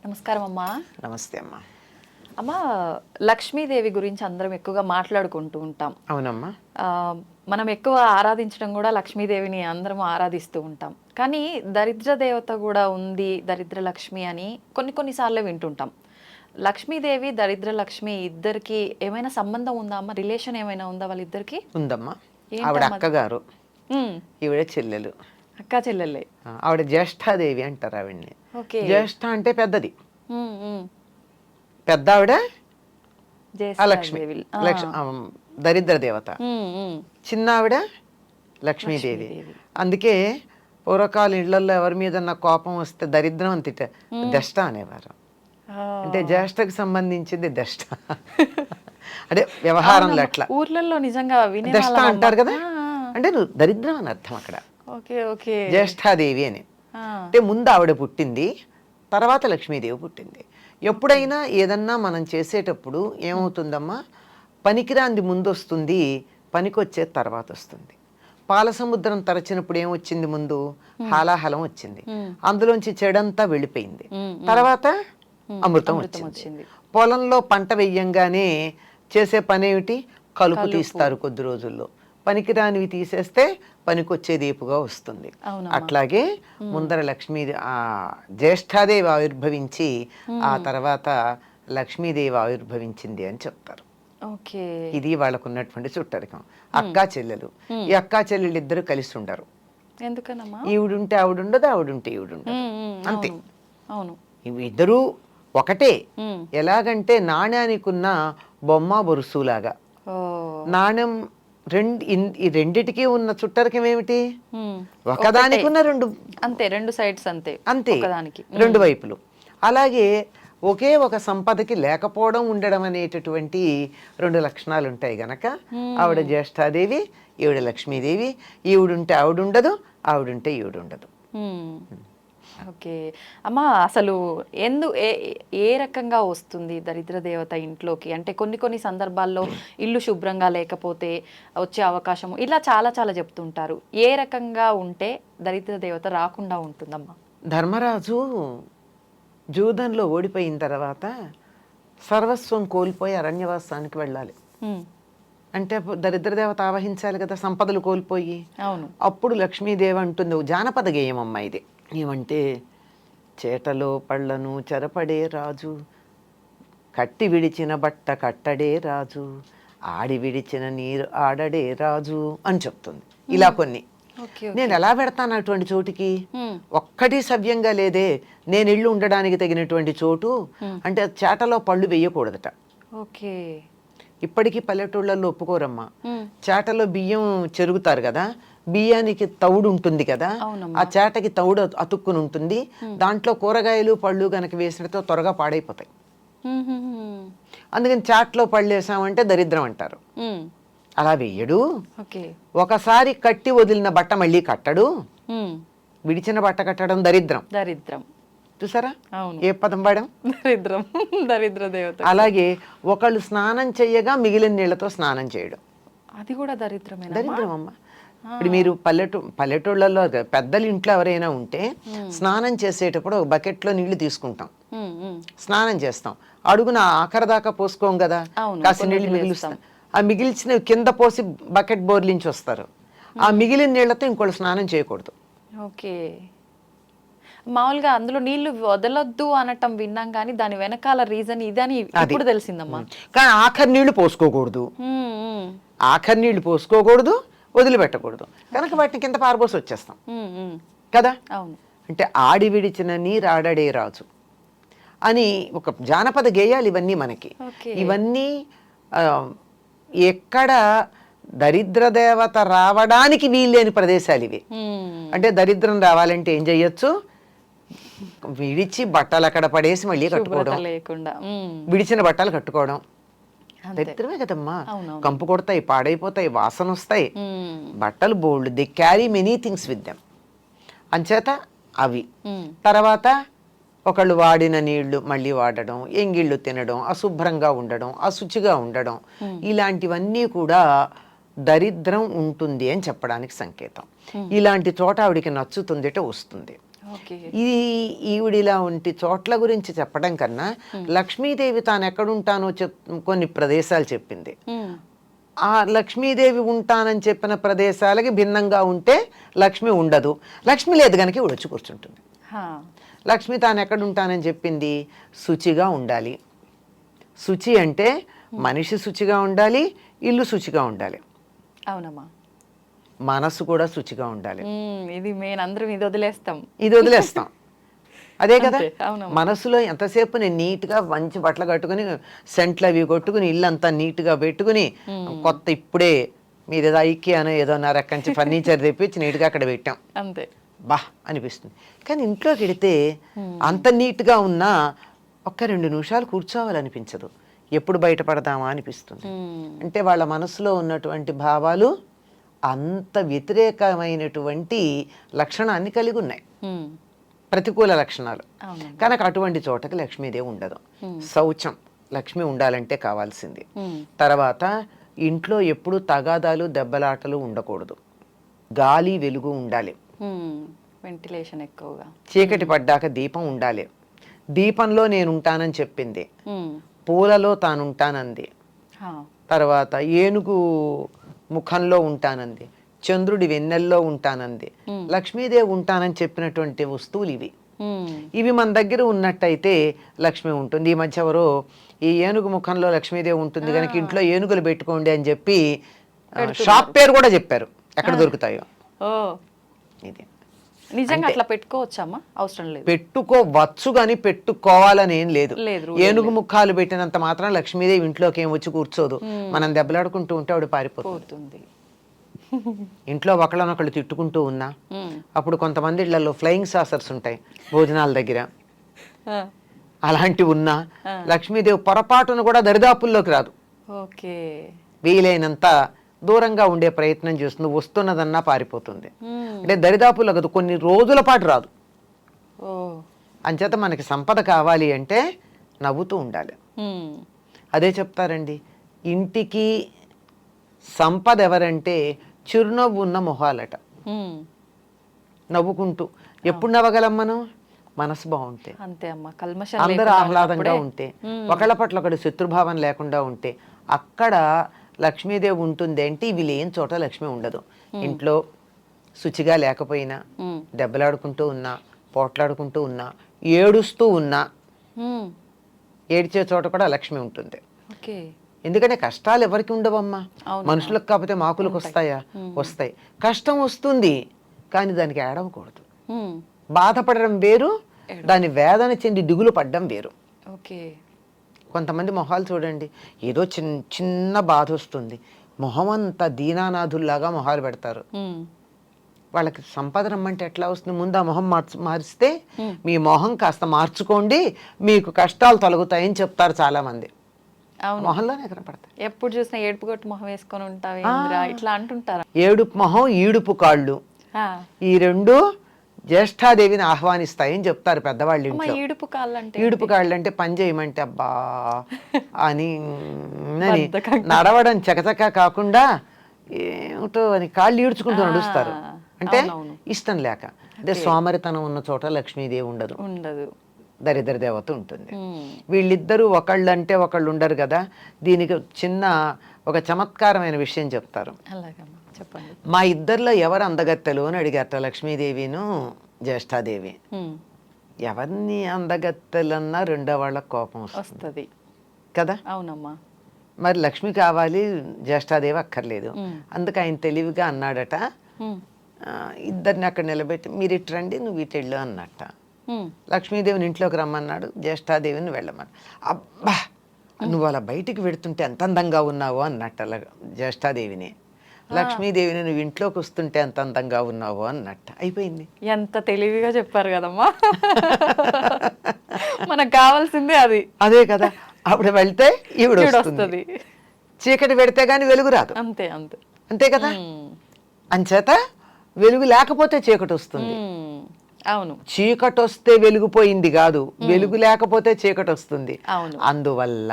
నమస్కారం అమ్మా. నమస్తే అమ్మా. అమ్మా, లక్ష్మీదేవి గురించి అందరం ఎక్కువగా మాట్లాడుకుంటూ ఉంటాం. అవునమ్మా. మనం ఎక్కువ ఆరాధించడం కూడా లక్ష్మీదేవిని అందరం ఆరాధిస్తూ ఉంటాం. కానీ దరిద్ర దేవత కూడా ఉంది, దరిద్ర లక్ష్మి అని కొన్నిసార్లు వింటుంటాం. లక్ష్మీదేవి దరిద్ర లక్ష్మి ఇద్దరికి ఏమైనా సంబంధం ఉందా అమ్మ? రిలేషన్ ఏమైనా ఉందా వాళ్ళిద్దరికి? ఉందమ్మా. ఆవిడ అక్కగారు, ఈవిడ చెల్లెలు. అక్క చెల్లెళ్ళే. ఆవిడ జ్యేష్ఠాదేవి అంటారు ఆవిడ్ని. జ్యేష్ఠ అంటే పెద్దది, పెద్ద ఆవిడ లక్ష్మి, దరిద్ర దేవత. చిన్న ఆవిడ లక్ష్మీదేవి. అందుకే పూర్వకాల ఇళ్లలో ఎవరి మీద కోపం వస్తే దరిద్రం అని తిట్ట దష్ట అనేవారు. అంటే జ్యేష్ఠకు సంబంధించింది దష్ట. అంటే వ్యవహారంలో అట్లా ఊర్లలో నిజంగా దష్ట అంటారు కదా, అంటే నువ్వు దరిద్రం అని అర్థం అక్కడ. జ్యేష్ఠాదేవి అని అంటే ముందు ఆవిడ పుట్టింది, తర్వాత లక్ష్మీదేవి పుట్టింది. ఎప్పుడైనా ఏదన్నా మనం చేసేటప్పుడు ఏమవుతుందమ్మా, పనికిరాంది ముందు వస్తుంది, పనికొచ్చే తర్వాత వస్తుంది. పాల సముద్రం తరచినప్పుడు ఏమొచ్చింది, ముందు హాలాహలం వచ్చింది, అందులోంచి చెడంతా వెళ్ళిపోయింది, తర్వాత అమృతం వచ్చింది. పొలంలో పంట వెయ్యంగానే చేసే పని ఏమిటి, కలుపు తీస్తారు కొద్ది రోజుల్లో. పనికిరానివి తీసేస్తే పనికొచ్చేది ఏపుగా వస్తుంది. అట్లాగే ముందర లక్ష్మీ జ్యేష్ఠాదేవి ఆవిర్భవించి ఆ తర్వాత లక్ష్మీదేవి ఆవిర్భవించింది అని చెప్తారు. ఇది వాళ్ళకున్నటువంటి చుట్టరికం. అక్కా చెల్లెలు. ఈ అక్కా చెల్లెలు ఇద్దరు కలిసి ఉండరు. ఈవిడుంటే ఆవిడుండదు, ఆవిడుంటే ఈవిడుండదు, అంతే. ఇద్దరు ఒకటే. ఎలాగంటే నాణ్యానికి ఉన్న బొమ్మ బొరుసులాగా. నాణ్యం ఈ రెండిటికి ఉన్న చుట్టరికం ఏమిటి, ఒకదానికి ఉన్న రెండు, అంతే, రెండు సైడ్స్, అంతే అంతే, రెండు వైపులు. అలాగే ఒకే ఒక సంపదకి లేకపోవడం, ఉండడం అనేటటువంటి రెండు లక్షణాలు ఉంటాయి గనక ఆవిడ జ్యేష్ఠాదేవి, ఈవిడ లక్ష్మీదేవి. ఈవిడుంటే ఆవిడుండదు, ఆవిడుంటే ఈవిడుండదు. ఓకే అమ్మా, అసలు ఏ రకంగా వస్తుంది దరిద్ర దేవత ఇంట్లోకి? అంటే కొన్ని సందర్భాల్లో ఇల్లు శుభ్రంగా లేకపోతే వచ్చే అవకాశం, ఇలా చాలా చెప్తుంటారు. ఏ రకంగా ఉంటే దరిద్ర దేవత రాకుండా ఉంటుందమ్మా? ధర్మరాజు జూదంలో ఓడిపోయిన తర్వాత సర్వస్వం కోల్పోయి అరణ్యవాసానికి వెళ్ళాలి. అంటే దరిద్ర దేవత ఆవహించాలి కదా, సంపదలు కోల్పోయి. అవును. అప్పుడు లక్ష్మీదేవి అంటుంది, జానపద గేయం అమ్మ ఇది. ఏమంటే, చేటలో పళ్ళను చెరపడే రాజు, కట్టి విడిచిన బట్ట కట్టడే రాజు, ఆడి విడిచిన నీరు ఆడడే రాజు అని చెప్తుంది. ఇలా కొన్ని. నేను ఎలా పెడతాను అటువంటి చోటికి? ఒక్కటి సవ్యంగా లేదే. నేను ఇల్లు ఉండడానికి తగినటువంటి చోటు అంటే చేటలో పళ్ళు వేయకూడదట. ఇప్పటికీ పల్లెటూళ్ళల్లో ఒప్పుకోరమ్మా. చేటలో బియ్యం చెరుగుతారు కదా, బియ్యానికి తౌడు ఉంటుంది కదా, ఆ చేటకి తౌడు అతుక్కుని ఉంటుంది. దాంట్లో కూరగాయలు పళ్ళు గనక వేసినతో త్వరగా పాడైపోతాయి. అందుకని చాట్లో పళ్ళు వేసామంటే దరిద్రం అంటారు. అలా వేయడు. ఒకసారి కట్టి వదిలిన బట్ట మళ్ళీ కట్టడు. విడిచిన బట్ట కట్టడం దరిద్రం. చూసారా ఏ పదం వాడాం, దరిద్రం, దరిద్ర దేవత. అలాగే ఒకళ్ళు స్నానం చెయ్యగా మిగిలిన నీళ్లతో స్నానం చేయడం, అది కూడా దరిద్రమే. దరిద్రం అమ్మ. ఇప్పుడు మీరు పల్లెటూళ్ళలో పెద్దలు ఇంట్లో ఎవరైనా ఉంటే స్నానం చేసేటప్పుడు ఒక బకెట్లో నీళ్లు తీసుకుంటాం, స్నానం చేస్తాం, అడుగున ఆఖరి దాకా పోసుకోం కదా, కాసి నీళ్లు మిగిలిస్తాం. ఆ మిగిల్చిన కింద పోసి బకెట్ బోర్లించి వస్తారు. ఆ మిగిలిన నీళ్లతో ఇంకోళ్ళు స్నానం చేయకూడదు. మామూలుగా అందులో నీళ్లు వదలొద్దు అనటం విన్నాం, కానీ దాని వెనకాల రీజన్ ఇదని ఇప్పుడు తెలిసిందమ్మా. కానీ ఆఖరి నీళ్లు పోసుకోకూడదు, ఆఖరి నీళ్లు పోసుకోకూడదు, వదిలిపెట్టకూడదు. కనుక వాటిని కింద పారబోసి వచ్చేస్తాం కదా. అంటే ఆడి విడిచిన నీరు ఆడడే రాజు అని ఒక జానపద గేయాలు ఇవన్నీ మనకి. ఇవన్నీ ఎక్కడ దరిద్ర దేవత రావడానికి వీల్లేని ప్రదేశాలు ఇవి. అంటే దరిద్రం రావాలంటే ఏం చెయ్యొచ్చు, విడిచి బట్టలు అక్కడ పడేసి మళ్ళీ కట్టుకోవడం, విడిచిన బట్టలు కట్టుకోవడం దరిద్రమే కదమ్మా. కంపు కొడతాయి, పాడైపోతాయి, వాసన వస్తాయి. బట్టలు bold, they carry many things with them. అంచేత అవి. తర్వాత ఒకళ్ళు వాడిన నీళ్లు మళ్ళీ వాడడం, ఎంగిళ్ళు తినడం, అశుభ్రంగా ఉండడం, అశుచిగా ఉండడం, ఇలాంటివన్నీ కూడా దరిద్రం ఉంటుంది అని చెప్పడానికి సంకేతం. ఇలాంటి చోట ఆవిడికి నచ్చుతుందిట వస్తుంది. ఇది ఈవిడిలా ఉంటి చోట్ల గురించి చెప్పడం కన్నా లక్ష్మీదేవి తాను ఎక్కడుంటానో కొన్ని ప్రదేశాలు చెప్పింది. ఆ లక్ష్మీదేవి ఉంటానని చెప్పిన ప్రదేశాలకి భిన్నంగా ఉంటే లక్ష్మి ఉండదు, లక్ష్మి లేదు కనుక ఇవిడ వచ్చి కూర్చుంటుంది. లక్ష్మి తాను ఎక్కడ ఉంటానని చెప్పింది, శుచిగా ఉండాలి. శుచి అంటే మనిషి శుచిగా ఉండాలి, ఇల్లు శుచిగా ఉండాలి. అవునమ్మా. మనసు కూడా శుచిగా ఉండాలి. ఇది మెయిన్, అందరం ఇది వదిలేస్తాం. అదే కదా, మనసులో ఎంతసేపు నేను నీట్గా మంచి బట్టలు కట్టుకుని సెంట్లు అవి కొట్టుకుని ఇల్లంతా నీట్గా పెట్టుకుని కొత్త ఇప్పుడే మీరు ఏదో ఐకియానో ఏదో రకంచి ఫర్నిచర్ తెప్పించి నీట్గా అక్కడ పెట్టాం అంతే, బా అనిపిస్తుంది. కానీ ఇంట్లోకి వెడితే అంత నీట్గా ఉన్నా ఒక్క 2 నిమిషాలు కూర్చోవాలనిపించదు, ఎప్పుడు బయటపడదామా అనిపిస్తుంది. అంటే వాళ్ళ మనసులో ఉన్నటువంటి భావాలు అంత వ్యతిరేకమైనటువంటి లక్షణాన్ని కలిగి ఉన్నాయి, ప్రతికూల లక్షణాలు. కనుక అటువంటి చోటకి లక్ష్మీదేవి ఉండదు. శౌచం లక్ష్మి ఉండాలంటే కావాల్సింది. తర్వాత ఇంట్లో ఎప్పుడు తగాదాలు దెబ్బలాటలు ఉండకూడదు, గాలి వెలుగు ఉండాలి, వెంటిలేషన్ ఎక్కువగా. చీకటి పడ్డాక దీపం ఉండాలి, దీపంలో నేను ఉంటానని చెప్పింది, పూలలో తానుంటానంది, తర్వాత ఏనుగు ముఖంలో ఉంటానంది, చంద్రుడి వెన్నెల్లో ఉంటానంది. లక్ష్మీదేవి ఉంటానని చెప్పినటువంటి వస్తువులు ఇవి మన దగ్గర ఉన్నట్టయితే లక్ష్మి ఉంటుంది. ఈ మధ్య ఎవరో ఈ ఏనుగు ముఖంలో లక్ష్మీదేవి ఉంటుంది కనుక ఇంట్లో ఏనుగులు పెట్టుకోండి అని చెప్పి షాప్ పేరు కూడా చెప్పారు, ఎక్కడ దొరుకుతాయో. ఇది నిజంగా అట్లా పెట్టుకోవచ్చమ్మా? అవసరం లేదు, పెట్టుకోవచ్చు కానీ పెట్టుకోవాలని ఏం లేదు. ఏనుగు ముఖాలు పెట్టినంత మాత్రం లక్ష్మీదేవి ఇంట్లోకి ఏం వచ్చి కూర్చోదు. మనం దెబ్బలాడుకుంటూ ఉంటే ఆవిడ పారిపోతుంది. ఇంట్లో ఒకళ్ళనొకళ్ళు తిట్టుకుంటూ ఉన్నా, అప్పుడు కొంతమంది ఇళ్లలో ఫ్లయింగ్ సాసర్స్ ఉంటాయి భోజనాల దగ్గర, అలాంటివి ఉన్నా లక్ష్మీదేవి పొరపాటును కూడా దరిదాపుల్లోకి రాదు. వీలైనంత దూరంగా ఉండే ప్రయత్నం చేస్తుంది, వస్తున్నదన్నా పారిపోతుంది. అంటే దరిదాపుల్లో కదా, కొన్ని రోజుల పాటు రాదు. అంచేత మనకి సంపద కావాలి అంటే నవ్వుతూ ఉండాలి. అదే చెప్తారండి, ఇంటికి సంపద ఎవరంటే చిరునవ్వు ఉన్న మొహాలట. నవ్వుకుంటూ ఎప్పుడు నవ్వగలం మనం? మనసు బాగుంటే, అందరూ ఆహ్లాదంగా ఉంటే, ఒకళ్ళ పట్ల ఒకటి శత్రుభావం లేకుండా ఉంటే అక్కడ లక్ష్మీదేవి ఉంటుంది. అంటే ఇవి లేని చోట లక్ష్మి ఉండదు. ఇంట్లో శుచిగా లేకపోయినా, దెబ్బలాడుకుంటూ ఉన్నా, పోట్లాడుకుంటూ ఉన్నా, ఏడుస్తూ ఉన్నా, ఏడ్చే చోట కూడా లక్ష్మి ఉంటుంది. ఎందుకంటే కష్టాలు ఎవరికి ఉండవమ్మా, మనుషులకు కాకపోతే మాకులకు వస్తాయా? వస్తాయి. కష్టం వస్తుంది కానీ దానికి ఏడవకూడదు. బాధపడడం వేరు, దాని వేదన చెంది దిగులు పడ్డం వేరు. కొంతమంది మొహాలు చూడండి, ఏదో చిన్న బాధ వస్తుంది, మొహం అంతా దీనానాథుల్లాగా మొహాలు పెడతారు. వాళ్ళకి సంపద రమ్మంటే ఎట్లా వస్తుంది? ముందు ఆ మొహం మారిస్తే మీ మొహం కాస్త మార్చుకోండి, మీకు కష్టాలు తొలగుతాయని చెప్తారు చాలా మంది. మొహంలోనే కనపడతాయి. ఎప్పుడు చూసినా ఏడుపు కొట్టు మొహం వేసుకొని ఉంటావు ఇట్లా అంటుంటారు. ఏడుపు మొహం, ఈడుపు కాళ్ళు, ఈ రెండు జ్యేష్ఠాదేవిని ఆహ్వానిస్తాయని చెప్తారు పెద్దవాళ్ళు ఇంట్లో. ఈడుపు కాళ్ళు అంటే పని చేయమంటే అబ్బా అని నడవడం చకచక కాకుండా ఏమిటో అని కాళ్ళు ఈడ్చుకుంటూ నడుస్తారు. అంటే ఇష్టం లేక. అంటే సోమరితనం ఉన్న చోట లక్ష్మీదేవి ఉండదు, దరిద్ర దేవత ఉంటుంది. వీళ్ళిద్దరూ ఒకళ్ళు అంటే ఒకళ్ళు ఉండరు కదా. దీనికి చిన్న ఒక చమత్కారమైన విషయం చెప్తారు. మా ఇద్దరిలో ఎవరు అందగత్తెలు అని అడిగారట లక్ష్మీదేవిను జ్యేష్ఠాదేవి. ఎవరిని అందగత్తెలన్నా రెండో వాళ్ళకి కోపం వస్తుంది కదా. అవునమ్మా. మరి లక్ష్మి కావాలి, జ్యేష్ఠాదేవి అక్కర్లేదు. అందుకు ఆయన తెలివిగా అన్నాడట, ఇద్దరిని అక్కడ నిలబెట్టి మీరు ఇటు రండి, నువ్వు ఇటు వెళ్ళు అన్నట్ట. లక్ష్మీదేవిని ఇంట్లోకి రమ్మన్నాడు, జ్యేష్ఠాదేవిని వెళ్ళమన్నాడు. అబ్బా నువ్వు అలా బయటికి వెడుతుంటే ఎంత అందంగా ఉన్నావు అన్నట్ట జ్యేష్ఠాదేవిని. లక్ష్మీదేవిని నువ్వు ఇంట్లోకి వస్తుంటే ఎంత అందంగా ఉన్నావు అన్నట్ట. అయిపోయింది. ఎంత తెలివిగా చెప్పారు కదమ్మా. మనకు కావాల్సిందే అది. అదే కదా. అప్పుడు వెళ్తే ఈవిడ వస్తుంది, చీకటి పెడితే గాని వెలుగు రాదు. అంతే అంతే అంతే కదా. అంచేత వెలుగు లేకపోతే చీకటి వస్తుంది. అవును, చీకటి వస్తే వెలుగుపోయింది కాదు, వెలుగు లేకపోతే చీకటి వస్తుంది. అందువల్ల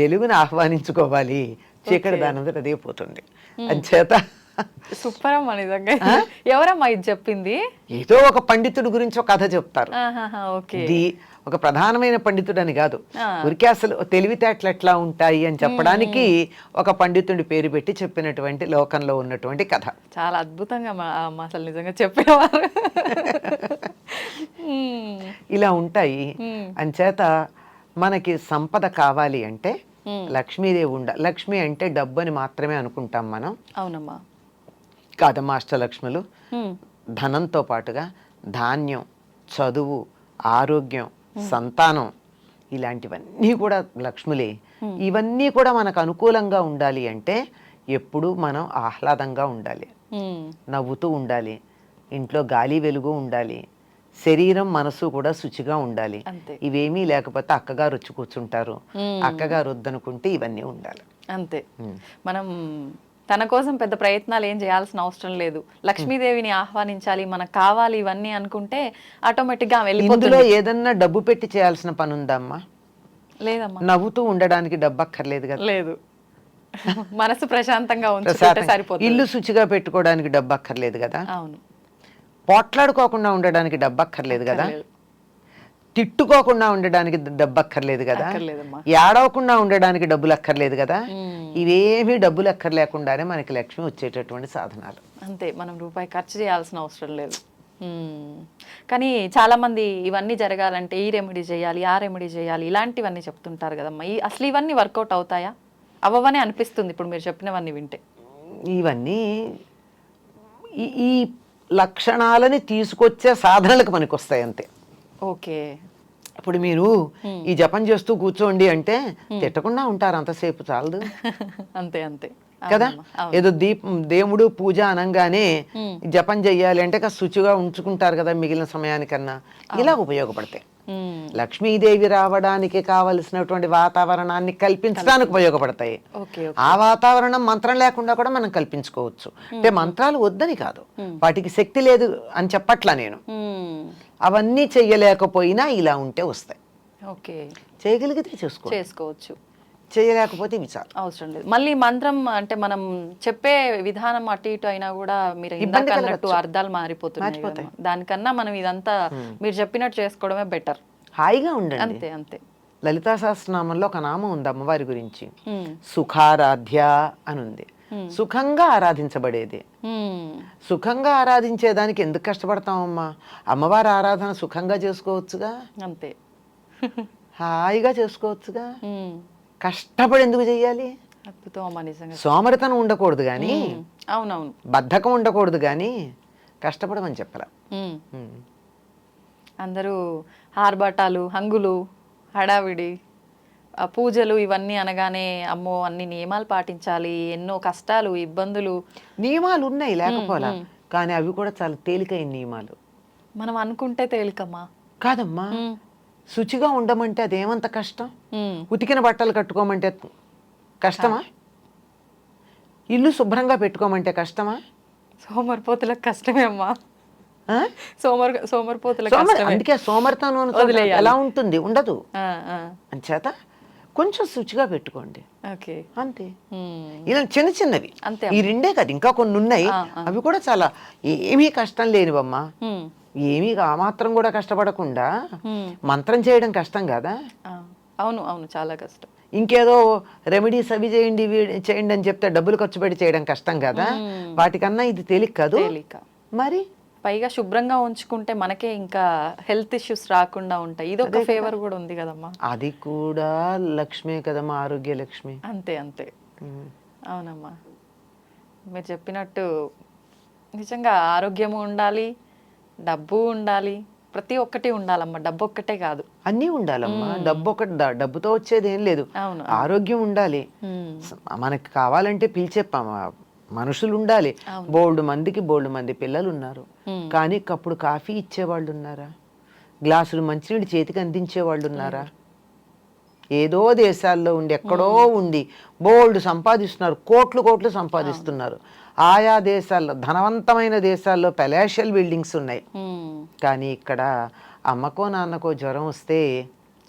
వెలుగుని ఆహ్వానించుకోవాలి, చీకటి దానంతట అదే పోతుంది. అంచేత సూపర్ అమ్మా నిజంగా. ఎవరమ్మా ఇది చెప్పింది? ఏదో ఒక పండితుడి గురించి ఒక కథ చెప్తారు. ఓకే. ఇది ఒక ప్రధానమైన పండితుడు అని కాదు, ఊరికే అసలు తెలివితేటలు ఎట్లా ఉంటాయి అని చెప్పడానికి ఒక పండితుడి పేరు పెట్టి చెప్పినటువంటి లోకంలో ఉన్నటువంటి కథ. చాలా అద్భుతంగా అసలు నిజంగా చెప్పేవారు. ఇలా ఉంటాయి. అంచేత మనకి సంపద కావాలి అంటే లక్ష్మీదేవి లక్ష్మి అంటే డబ్బు అని మాత్రమే అనుకుంటాం మనం. అవునమ్మా. కాదమ్మా, అష్టలక్ష్ములు ధనంతో పాటుగా ధాన్యం, చదువు, ఆరోగ్యం, సంతానం ఇలాంటివన్నీ కూడా లక్ష్ములే. ఇవన్నీ కూడా మనకు అనుకూలంగా ఉండాలి అంటే ఎప్పుడూ మనం ఆహ్లాదంగా ఉండాలి, నవ్వుతూ ఉండాలి, ఇంట్లో గాలి వెలుగు ఉండాలి, శరీరం మనసు కూడా శుచిగా ఉండాలి. ఇవేమీ లేకపోతే అక్కగారు వచ్చి కూర్చుంటారు, అక్కగారు వద్దనుకుంటే ఇవన్నీ ఉండాలి. అంతే. మనం తన కోసం పెద్ద ప్రయత్నాలు ఏం చేయాల్సిన అవసరం లేదు. లక్ష్మీదేవిని ఆహ్వానించాలి, మనకు కావాలి ఇవన్నీ అనుకుంటే ఆటోమేటిక్ గా వెళ్ళిపోతుంది. ఇందులో ఏదన్నా డబ్బు పెట్టి చేయాల్సిన పని ఉందమ్మా? లేదమ్మా. నవ్వుతూ ఉండడానికి డబ్బు అక్కర్లేదు కదా. లేదు. మనసు ప్రశాంతంగా ఉంచుకుంటే సరిపోతుంది. ఇల్లు శుచిగా పెట్టుకోవడానికి డబ్బు అక్కర్లేదు కదా. అవును. పోట్లాడుకోకుండా ఉండడానికి డబ్బు అక్కర్లేదు కదా. తిట్టుకోకుండా ఉండడానికి డబ్బు అక్కర్లేదు కదా. ఏడవకుండా ఉండడానికి డబ్బులు అక్కర్లేదు కదా. ఇవేమీ డబ్బులు అక్కర్లేకుండానే మనకి లక్ష్మి వచ్చేటటువంటి సాధనాలు. అంతే, మనం రూపాయి ఖర్చు చేయాల్సిన అవసరం లేదు. కానీ చాలా మంది ఇవన్నీ జరగాలంటే ఈ రెమెడీ చేయాలి, ఆ రెమెడీ చేయాలి, ఇలాంటివన్నీ చెప్తుంటారు కదమ్మా. అసలు ఇవన్నీ వర్కౌట్ అవుతాయా? అవ్వవనే అనిపిస్తుంది ఇప్పుడు మీరు చెప్పినవన్నీ వింటే. ఇవన్నీ ఈ లక్షణాలని తీసుకొచ్చే సాధనలకు మనకు వస్తాయి అంతే. ఓకే. ఇప్పుడు మీరు ఈ జపం చేస్తూ కూర్చోండి అంటే తిట్టకుండా ఉంటారు అంతసేపు, చాలదు. అంతే అంతే కదా. ఏదో దేవుడు పూజ అనంగానే జపం చెయ్యాలి అంటే శుచిగా ఉంచుకుంటారు కదా మిగిలిన సమయానికన్నా. ఇలా ఉపయోగపడతాయి. లక్ష్మీదేవి రావడానికి కావలసినటువంటి వాతావరణాన్ని కల్పించడానికి ఉపయోగపడతాయి. ఆ వాతావరణం మంత్రం లేకుండా కూడా మనం కల్పించుకోవచ్చు. అంటే మంత్రాలు వద్దని కాదు, వాటికి శక్తి లేదు అని చెప్పట్లా నేను. అవన్నీ చెయ్యలేకపోయినా ఇలా ఉంటే వస్తాయి. చేయగలిగితే చేసుకోవచ్చు, చేయలేకపోతే విచారం అవసరం లేదు. మళ్ళీ మంత్రం అంటే మనం చెప్పే విధానం అటు ఇటు అయినా కూడా మీరు అన్నట్టు అర్థాలు మారిపోతున్నాయి. దానికన్నా మనం ఇదంతా మీరు చెప్పినట్టు చేసుకోవడమే బెటర్. హాయిగా ఉండండి. అంతే అంతే. లలితా సహస్రనామంలో ఒక నామం ఉంది అమ్మవారి గురించి, సుఖారాధ్య అని ఉంది. సుఖంగా ఆరాధించబడేది. సుఖంగా ఆరాధించేదానికి ఎందుకు కష్టపడతామమ్మా? అమ్మవారి ఆరాధన సుఖంగా చేసుకోవచ్చుగా. అంతే, హాయిగా చేసుకోవచ్చుగా. కష్టపడి ఎందుకు చెయ్యాలి? సోమరితనం ఉండకూడదు కానీ, అవునవును, బద్ధకం ఉండకూడదు కానీ కష్టపడమని చెప్పరా. అందరూ ఆర్భాటాలు, హంగులు, హడావిడి, పూజలు ఇవన్నీ అనగానే అమ్మో అన్ని నియమాలు పాటించాలి, ఎన్నో కష్టాలు, ఇబ్బందులు. నియమాలు ఉన్నాయి లేకపోలా, కానీ అవి కూడా చాలా తేలికైన నియమాలు. మనం అనుకుంటే తేలికమ్మా. కాదమ్మా, శుచిగా ఉండమంటే అదేమంత కష్టం? ఉతికిన బట్టలు కట్టుకోమంటే కష్టమా? ఇల్లు శుభ్రంగా పెట్టుకోమంటే కష్టమా? సోమరిపోతులకు కష్టమే అమ్మా. సోమరిపోతులకు అందుకే సోమరితనం ఎలా ఉంటుంది? ఉండదు. అంచేత కొంచెం శుచిగా పెట్టుకోండి అంతే. ఇలా చిన్న చిన్నవి ఈ రెండే కాదు, ఇంకా కొన్ని ఉన్నాయి. అవి కూడా చాలా ఏమీ కష్టం లేనివమ్మా. ఏమీ ఆ మాత్రం కూడా కష్టపడకుండా మంత్రం చేయడం కష్టం కదా. అవును అవును, చాలా కష్టం. ఇంకేదో రెమెడీస్ అవి చేయండి చేయండి అని చెప్తే డబ్బులు ఖర్చు పెట్టి చేయడం కష్టం కదా. వాటికన్నా ఇది తేలిక కాదు. మరి పైగా శుభ్రంగా ఉంచుకుంటే మనకే ఇంకా హెల్త్ ఇష్యూస్ రాకుండా ఉంటాయి. ఇది ఒక ఫేవర్ కూడా ఉంది కదమ్మా. అది కూడా లక్ష్మే కదమ్మా, ఆరోగ్య లక్ష్మి. అంతే అంతే. అవునమ్మా, మీరు చెప్పినట్టు నిజంగా ఆరోగ్యము ఉండాలి, డబ్బు ఉండాలి, ప్రతి ఒక్కటి ఉండాలమ్మా. డబ్బు ఒక్కటే కాదు, అన్నీ ఉండాలమ్మా. డబ్బుతో వచ్చేది ఏం లేదు. ఆరోగ్యం ఉండాలి. మనకి కావాలంటే పిలిచే మనుషులు ఉండాలి. బోల్డు మంది పిల్లలు ఉన్నారు, కానీ కప్పుడు కాఫీ ఇచ్చేవాళ్ళు ఉన్నారా? గ్లాసులు మంచినీళ్ళు చేతికి అందించేవాళ్ళు ఉన్నారా? ఏదో దేశాల్లో ఉండి ఎక్కడో ఉండి బోల్డ్ సంపాదిస్తున్నారు, కోట్లు సంపాదిస్తున్నారు. ఆయా దేశాల్లో, ధనవంతమైన దేశాల్లో పెలాషియల్ బిల్డింగ్స్ ఉన్నాయి. కానీ ఇక్కడ అమ్మకో నాన్నకో జ్వరం వస్తే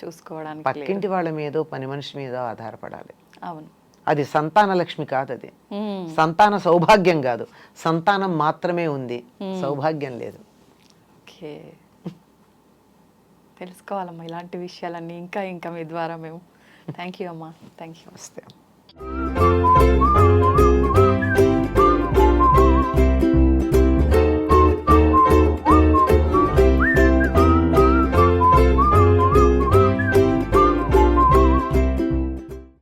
చూసుకోవడానికి పక్కింటి వాళ్ళ మీదో పని మనిషి మీదో ఆధారపడాలి. అవును, అది సంతాన లక్ష్మి కాదు, అది మ్మ్. సంతాన సౌభాగ్యం కాదు. సంతానం మాత్రమే ఉంది, సౌభాగ్యం లేదు. ఓకే, తెలుసుకోవాలమ్మా ఇలాంటి విషయాలన్నీ ఇంకా ఇంకా మీ ద్వారా మేము. థ్యాంక్ యూ అమ్మా, థ్యాంక్ యూ. వస్తే